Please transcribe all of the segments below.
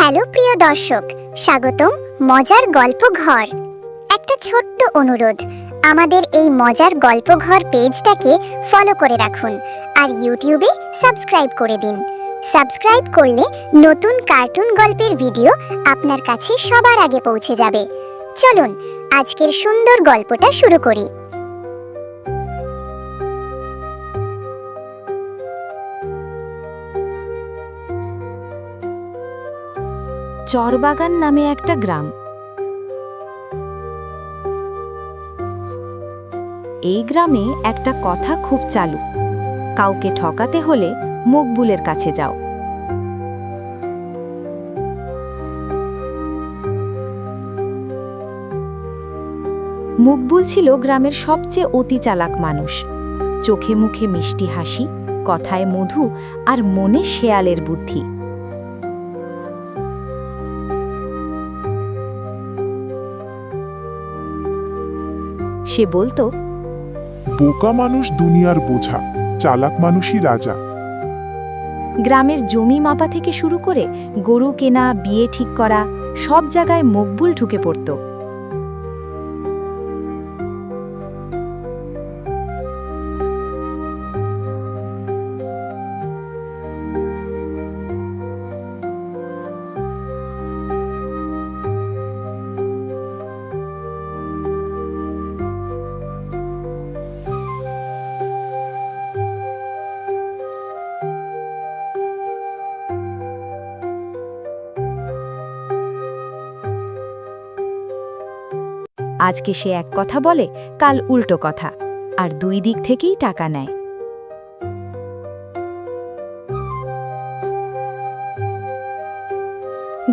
Hello প্রিয় দর্শক, স্বাগতম মজার গল্প ঘর। একটা ছোট্ট অনুরোধ, আমাদের এই মজার গল্প ঘর পেজটাকে ফলো করে রাখুন আর ইউটিউবে সাবস্ক্রাইব করে দিন। সাবস্ক্রাইব করলে নতুন কার্টুন গল্পের ভিডিও আপনার কাছে সবার আগে পৌঁছে যাবে। চলুন আজকের সুন্দর গল্পটা শুরু করি। চরবাগান নামে একটা গ্রাম। এই গ্রামে একটা কথা খুব চালু, কাউকে ঠকাতে হলে মকবুলের কাছে যাও। মকবুল ছিল গ্রামের সবচেয়ে অতি চালাক মানুষ। চোখে মুখে মিষ্টি হাসি, কথায় মধু আর মনে শেয়ালের বুদ্ধি। সে বলতো, বোকা মানুষ দুনিয়ার বোঝা, চালাক মানুষই রাজা। গ্রামের জমি মাপা থেকে শুরু করে গরু কেনা, বিয়ে ঠিক করা, সব জায়গায় মকবুল ঢুকে পড়ত। আজকে সে এক কথা বলে, কাল উল্টো কথা, আর দুই দিক থেকেই টাকা নেয়।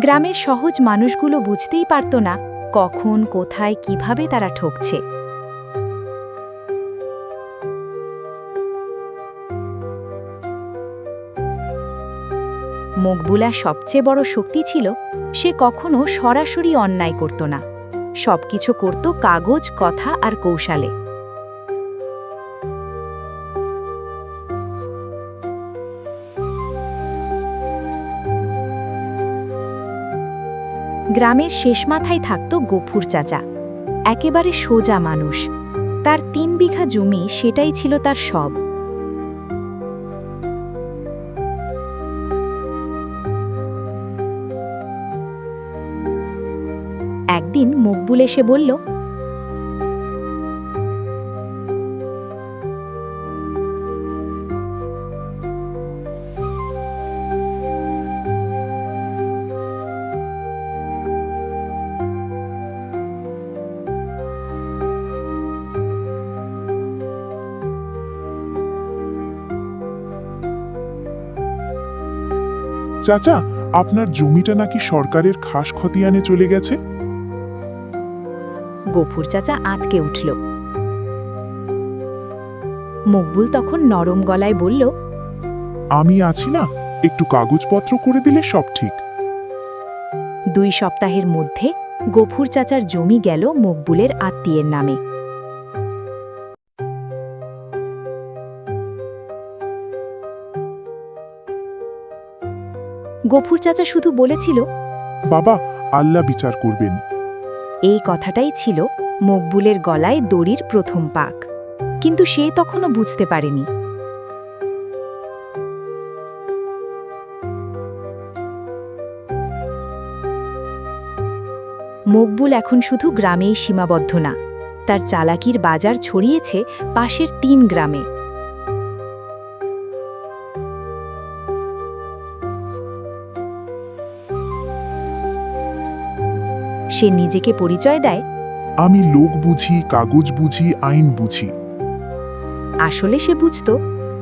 গ্রামের সহজ মানুষগুলো বুঝতেই পারত না কখন, কোথায়, কিভাবে তারা ঠকছে। মকবুলার সবচেয়ে বড় শক্তি ছিল, সে কখনো সরাসরি অন্যায় করত না, সবকিছু করত কাগজ, কথা আর কৌশলে। গ্রামের শেষ মাথায় থাকত গফুর চাচা, একেবারে সোজা মানুষ। তার 3 বিঘা জমি, সেটাই ছিল তার সব। একদিন মকবুল এসে বলল, চাচা, আপনার জমিটা নাকি সরকারের খাস খতিয়ানে চলে গেছে। গফুর চাচা আঁতকে উঠল। মকবুল তখন নরম গলায় বলল, আমি আছি না, একটু কাগজপত্র করে দিলে সব ঠিক। 2 সপ্তাহের মধ্যে গফুর চাচার জমি গেল মকবুলের আত্মীয়ের নামে। গফুর চাচা শুধু বলেছিল, বাবা, আল্লাহ বিচার করবেন। এই কথাটাই ছিল মকবুলের গলায় দড়ির প্রথম পাক, কিন্তু সে তখনও বুঝতে পারেনি। মকবুল এখন শুধু গ্রামেই সীমাবদ্ধ না, তার চালাকির বাজার ছড়িয়েছে পাশের 3 গ্রামে। সে নিজেকে পরিচয় দেয়, আমি লোক বুঝি, কাগজ বুঝি, আইন বুঝি। আসলে সে বুঝত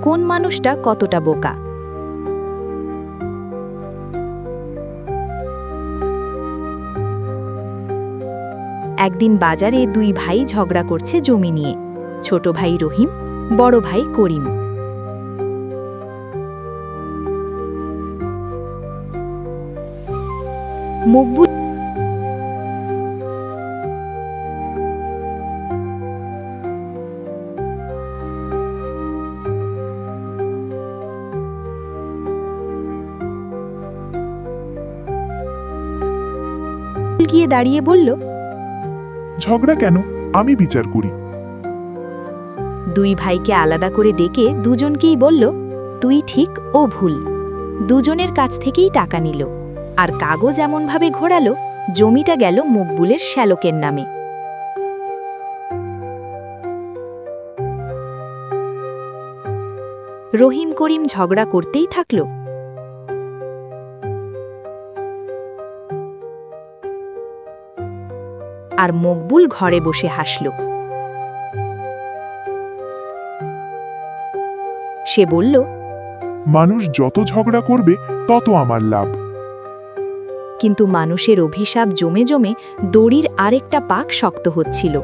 কোন মানুষটা কতটা বোকা। একদিন বাজারে 2 ভাই ঝগড়া করছে জমি নিয়ে, ছোট ভাই রহিম, বড় ভাই করিম। মকবুল গিয়ে দাঁড়িয়ে বলল, ঝগড়া কেন, আমি বিচার করি। দুই ভাইকে আলাদা করে ডেকে দুজনকেই বলল, তুই ঠিক ও ভুল। দুজনের কাছ থেকেই টাকা নিল, আর কাগজ এমনভাবে ঘোরালো জমিটা গেল মকবুলের শ্যালকের নামে। রহিম করিম ঝগড়া করতেই থাকল। আর মকবুল ঘরে বসে হাসল। সে বলল, মানুষ যত ঝগড়া করবে তত আমার লাভ। কিন্তু মানুষের অভিশাপ জমে জমে দড়ির আরেকটা পাক শক্ত হচ্ছিল।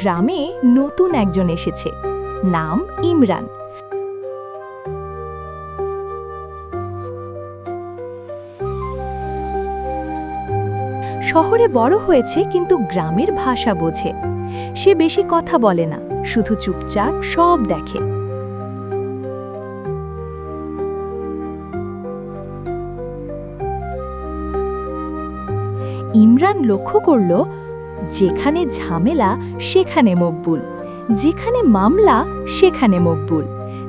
গ্রামে নতুন একজন এসেছে, নাম ইমরান। শহরে বড় হয়েছে কিন্তু গ্রামের ভাষা বোঝে। সে বেশি কথা বলে না, শুধু চুপচাপ সব দেখে। ইমরান লক্ষ্য করল, যেখানে ঝামেলা সেখানে মকবুল, যেখানে মামলা সেখানে মকবুল,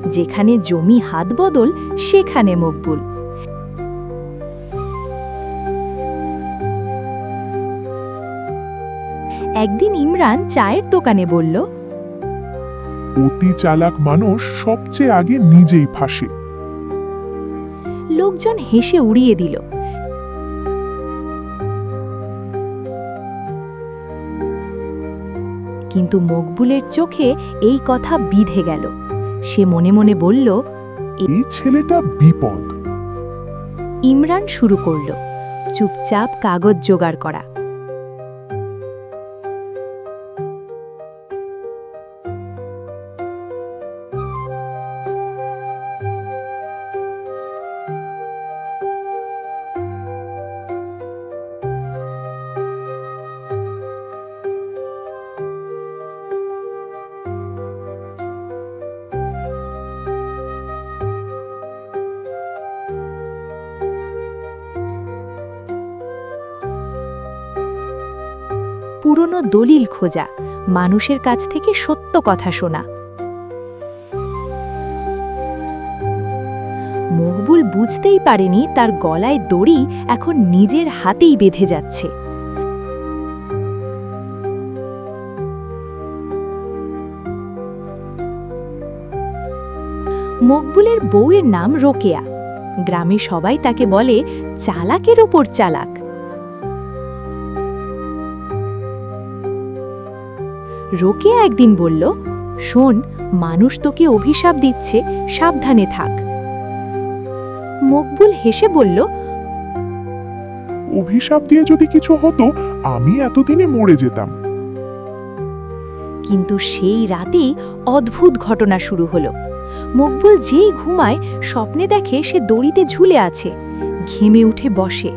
যেখানে জমি হাত বদল সেখানে মকবুল। একদিন ইমরান চায়ের দোকানে বলল, অতি চালাক মানুষ সবচেয়ে আগে নিজেই ফাঁসে। লোকজন হেসে উড়িয়ে দিল। কিন্তু মকবুলের চোখে এই কথা বিধে গেল। সে মনে মনে বলল, এই ছেলেটা বিপদ। ইমরান শুরু করল চুপচাপ কাগজ জোগাড় করা। পুরনো দলিল খোঁজা, মানুষের কাছ থেকে সত্য কথা শোনা। মকবুল বুঝতেই পারেনি তার গলায় দড়ি এখন নিজের হাতেই বেঁধে যাচ্ছে। মকবুলের বউয়ের নাম রোকেয়া। গ্রামে সবাই তাকে বলে চালাকের ওপর চালাক। রোকেয়া একদিন বলল, শোন, মানুষ তোকে অভিশাপ দিচ্ছে, সাবধানে থাক। মকবুল হেসে বলল, অভিশাপ দিয়ে যদি কিছু হতো আমি এতদিনে মরে যেতাম। কিন্তু সেই রাতেই অদ্ভুত ঘটনা শুরু হলো। মকবুল যেই ঘুমায় স্বপ্নে দেখে সে দড়িতে ঝুলে আছে, ঘেমে উঠে বসে।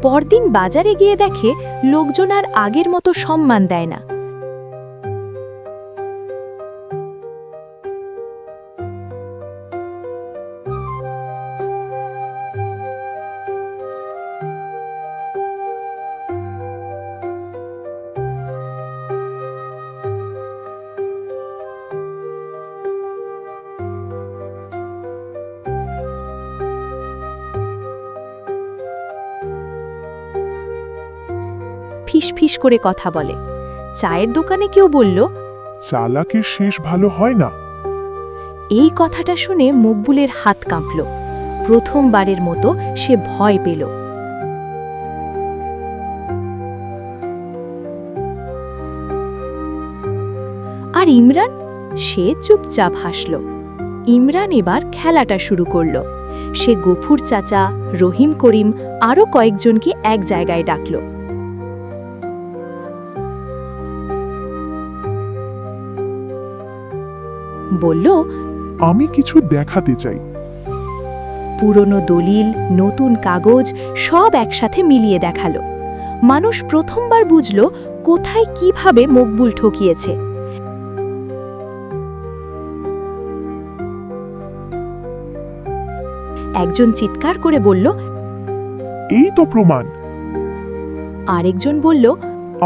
পরদিন বাজারে গিয়ে দেখে লোকজন আর আগের মতো সম্মান দেয় না। ফিসফিস করে কথা বলে। চায়ের দোকানে কেউ বলল, চালাকের শেষ ভালো হয় না। এই কথাটা শুনে মকবুলের হাত কাঁপল। প্রথমবারের মতো সে ভয় পেল। আর ইমরান, সে চুপচাপ হাসল। ইমরান এবার খেলাটা শুরু করল। সে গফুর চাচা, রহিম করিম আরও কয়েকজনকে এক জায়গায় ডাকল। বলল, আমি কিছু দেখাতে চাই। পুরনো দলিল, নতুন কাগজ সব একসাথে মিলিয়ে দেখালো। মানুষ প্রথমবার বুঝল কোথায় কিভাবে মকবুল ঠকিয়েছে। একজন চিৎকার করে বলল, এই তো প্রমাণ। আরেকজন বলল,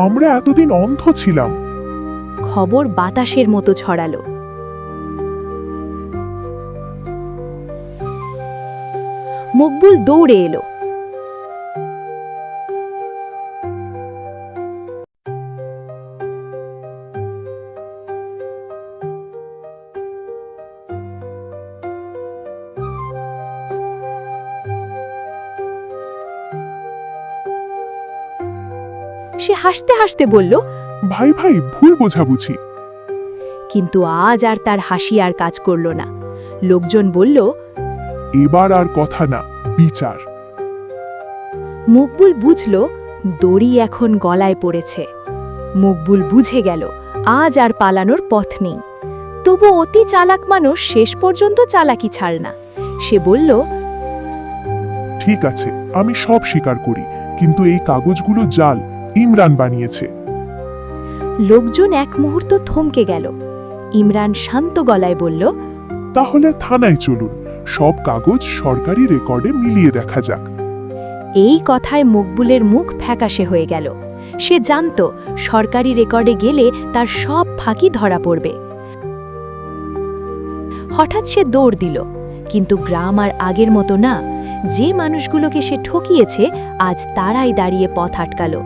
আমরা এতদিন অন্ধ ছিলাম। খবর বাতাসের মতো ছড়ালো। মকবুল দৌড়ে এলো। সে হাসতে হাসতে বলল, ভাই ভাই, ভুল বোঝাবুঝি। কিন্তু আজ আর তার হাসি আর কাজ করল না। লোকজন বলল, এবার আর কথা না, বিচার। মকবুল বুঝল দড়ি এখন গলায় পড়েছে। মকবুল বুঝে গেল আজ আর পালানোর পথ নেই। তবু অতি চালাক মানুষ শেষ পর্যন্ত চালাকি ছাড় না। সে বলল, ঠিক আছে, আমি সব স্বীকার করি, কিন্তু এই কাগজগুলো জাল, ইমরান বানিয়েছে। লোকজন এক মুহূর্ত থমকে গেল। ইমরান শান্ত গলায় বলল, তাহলে থানায় চলুন, সব কাগজ সরকারি রেকর্ডে মিলিয়ে দেখা যাক। এই কথায় মকবুলের মুখ ফ্যাকাশে হয়ে গেল। সে জানত সরকারি রেকর্ডে গেলে তার সব ফাঁকি ধরা পড়বে। হঠাৎ সে দৌড় দিল, কিন্তু গ্রাম আর আগের মতো না। যে মানুষগুলোকে সে ঠকিয়েছে আজ তারাই দাঁড়িয়ে পথ আটকালো।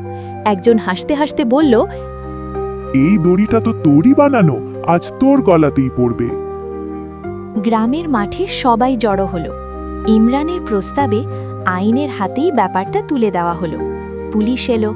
একজন হাসতে হাসতে বলল, এই দড়িটা তো তোরই বানানো, আজ তোর গলাতেই পড়বে। গ্রামের মাঠে সবাই জড়ো হলো। ইমরানের প্রস্তাবে আইনের হাতেই ব্যাপারটা তুলে দেওয়া হলো। পুলিশ এলো।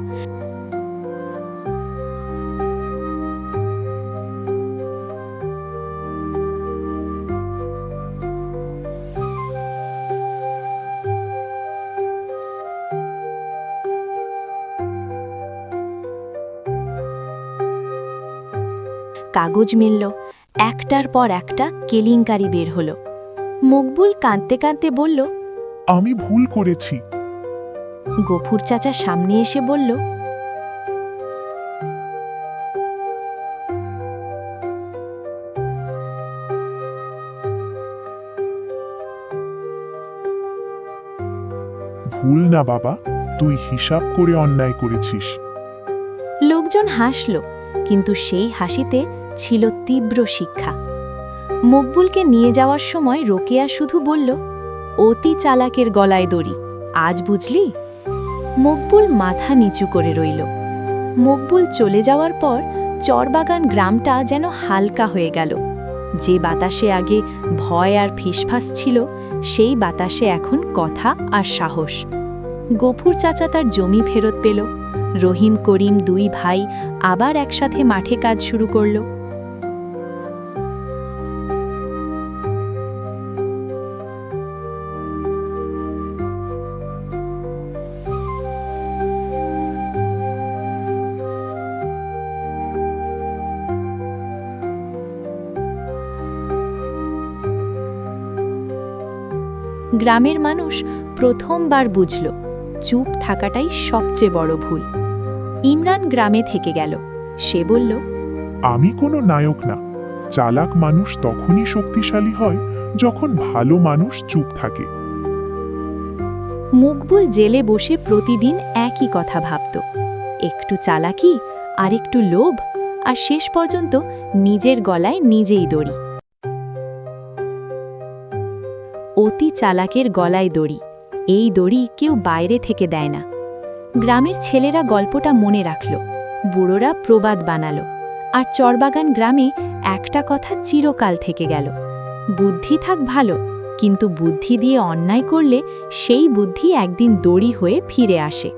কাগজ মিলল। একটার পর একটা কেলেঙ্কারি বের হলো। মকবুল কাঁদতে কাঁদতে বলল, আমি ভুল করেছি। গফুর চাচা সামনে এসে বলল, ভুল না বাবা, তুই হিসাব করে অন্যায় করেছিস। লোকজন হাসল, কিন্তু সেই হাসিতে ছিল তীব্র শিক্ষা। মকবুলকে নিয়ে যাওয়ার সময় রোকেয়া শুধু বলল, অতি চালাকের গলায় দড়ি, আজ বুঝলি? মকবুল মাথা নিচু করে রইল। মকবুল চলে যাওয়ার পর চরবাগান গ্রামটা যেন হালকা হয়ে গেল। যে বাতাসে আগে ভয় আর ফিসফাস ছিল, সেই বাতাসে এখন কথা আর সাহস। গফুর চাচা তার জমি ফেরত পেল। রহিম করিম দুই ভাই আবার একসাথে মাঠে কাজ শুরু করল। গ্রামের মানুষ প্রথমবার বুঝল চুপ থাকাটাই সবচেয়ে বড় ভুল। ইমরান গ্রামে থেকে গেল। সে বলল, আমি কোনো নায়ক না। চালাক মানুষ তখনই শক্তিশালী হয় যখন ভালো মানুষ চুপ থাকে। মকবুল জেলে বসে প্রতিদিন একই কথা ভাবত, একটু চালাকি আর একটু লোভ, আর শেষ পর্যন্ত নিজের গলায় নিজেই দড়ি। অতি চালাকের গলায় দড়ি, এই দড়ি কেউ বাইরে থেকে দেয় না। গ্রামের ছেলেরা গল্পটা মনে রাখল, বুড়োরা প্রবাদ বানালো, আর চরবাগান গ্রামে একটা কথা চিরকাল থেকে গেল, বুদ্ধি থাক ভালো, কিন্তু বুদ্ধি দিয়ে অন্যায় করলে সেই বুদ্ধি একদিন দড়ি হয়ে ফিরে আসে।